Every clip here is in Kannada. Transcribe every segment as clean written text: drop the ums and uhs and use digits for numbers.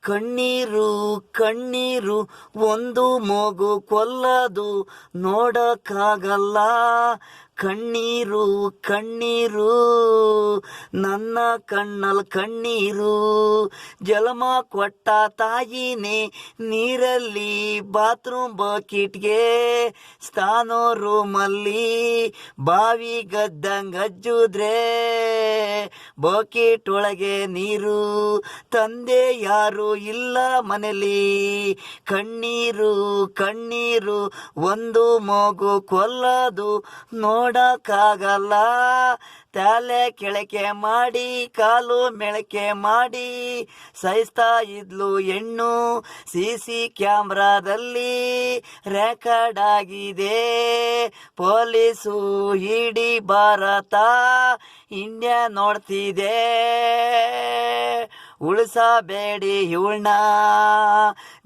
ಕಣ್ಣೀರು ಕಣ್ಣೀರು ಒಂದು ಮಗು ಕೊಲ್ಲದು ನೋಡಕ್ಕಾಗಲ್ಲ. ಕಣ್ಣೀರು ಕಣ್ಣೀರು ನನ್ನ ಕಣ್ಣಲ್ ಕಣ್ಣೀರು. ಜನ್ಮ ಕೊಟ್ಟ ತಾಯಿನೇ ನೀರಲ್ಲಿ ಬಾತ್ರೂಮ್ ಬಕೆಟ್ಗೆ ಸ್ಥಾನೋ ರೂಮಲ್ಲಿ ಬಾವಿ ಗದ್ದಂಗಜ್ಜುದ್ರೆ ಬಕೆಟ್ ಒಳಗೆ ನೀರು. ತಂದೆ ಯಾರು ಇಲ್ಲ ಮನೇಲಿ. ಕಣ್ಣೀರು ಕಣ್ಣೀರು ಒಂದು ಮಗು ಕೊಲ್ಲದು ನೋಡಕ್ಕಾಗಲ್ಲ. ತಲೆ ಕೆಳಕೆ ಮಾಡಿ ಕಾಲು ಮೆಳಕೆ ಮಾಡಿ ಸಹಿಸ್ತಾ ಇದ್ಲು ಹೆಣ್ಣು. CC ಕ್ಯಾಮ್ರಾದಲ್ಲಿ ರೆಕಾರ್ಡ್ ಆಗಿದೆ. ಪೊಲೀಸು ಇಡೀ ಭಾರತ ಇಂಡಿಯಾ ನೋಡ್ತಿದೆ. ಉಳಿಸಬೇಡಿ ಇವಳನ್ನ.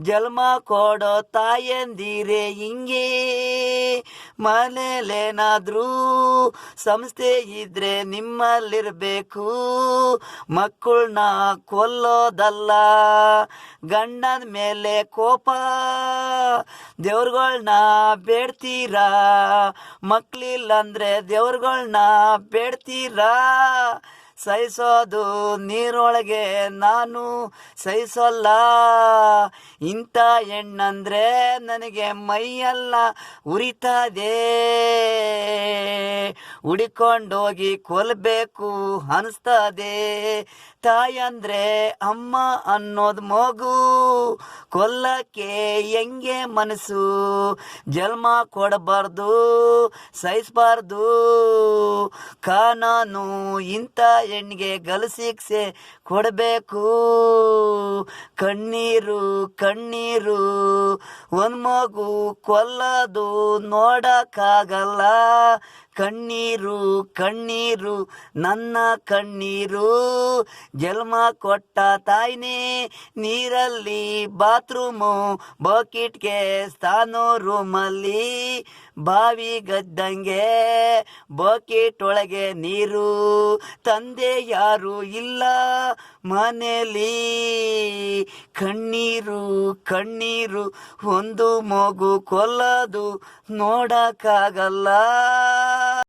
ಜನ್ಮ ಕೊಡೋ ತಾಯಂದಿರೆ ಹಿಂಗೆ. ಮನೇಲೇನಾದ್ರೂ ಸಂಸ್ಥೆ ಇದ್ರೆ ನಿಮ್ಮಲ್ಲಿರ್ಬೇಕು. ಮಕ್ಕಳನ್ನ ಕೊಲ್ಲೋದಲ್ಲ. ಗಂಡನ ಮೇಲೆ ಕೋಪ ದೇವ್ರುಗಳ್ನ ಬೇಡ್ತೀರಾ. ಮಕ್ಕಳಿಲ್ಲಂದ್ರೆ ದೇವ್ರುಗಳ್ನ ಬೇಡ್ತೀರಾ. ಸಹಿಸೋದು ನೀರೊಳಗೆ ನಾನು ಸಹಿಸೋಲ್ಲ. ಇಂಥ ಹೆಣ್ಣಂದ್ರೆ ನನಗೆ ಮೈಯೆಲ್ಲ ಉರಿತದೆ. ಹುಡಿಕೊಂಡೋಗಿ ಕೊಲ್ಲಬೇಕು ಅನಿಸ್ತದೆ. ತಾಯಂದ್ರೆ ಅಮ್ಮ ಅನ್ನೋದು ಮಗು ಕೊಲ್ಲಕ್ಕೆ ಹೆಂಗೆ ಮನಸ್ಸು. ಜನ್ಮ ಕೊಡಬಾರ್ದು ಸಹಿಸಬಾರ್ದು. ಕಾನೂನು ಇಂಥ ಹೆಣ್ಣಿಗೆ ಗಲ್ಲು ಶಿಕ್ಷೆ ಕೊಡಬೇಕು. ಕಣ್ಣೀರು ಕಣ್ಣೀರು ಒಂದು ಮಗು ಕೊಲ್ಲದು ನೋಡಕ್ಕಾಗಲ್ಲ. ಕಣ್ಣೀರು ಕಣ್ಣೀರು ನನ್ನ ಕಣ್ಣೀರು. ಜನ್ಮ ಕೊಟ್ಟ ತಾಯಿನೇ ನೀರಲ್ಲಿ ಬಾತ್ರೂಮು ಬಕೆಟ್ಗೆ ಸ್ಥಾನೋ ರೂಮಲ್ಲಿ ಬಾವಿ ಗದ್ದಂಗೆ ಬಕೆಟ್ ಒಳಗೆ ನೀರು. ತಂದೆ ಯಾರು ಇಲ್ಲ ಮನೇಲಿ. ಕಣ್ಣೀರು ಕಣ್ಣೀರು ಒಂದು ಮಗು ಕೊಲ್ಲದು ನೋಡಕ್ಕಾಗಲ್ಲ.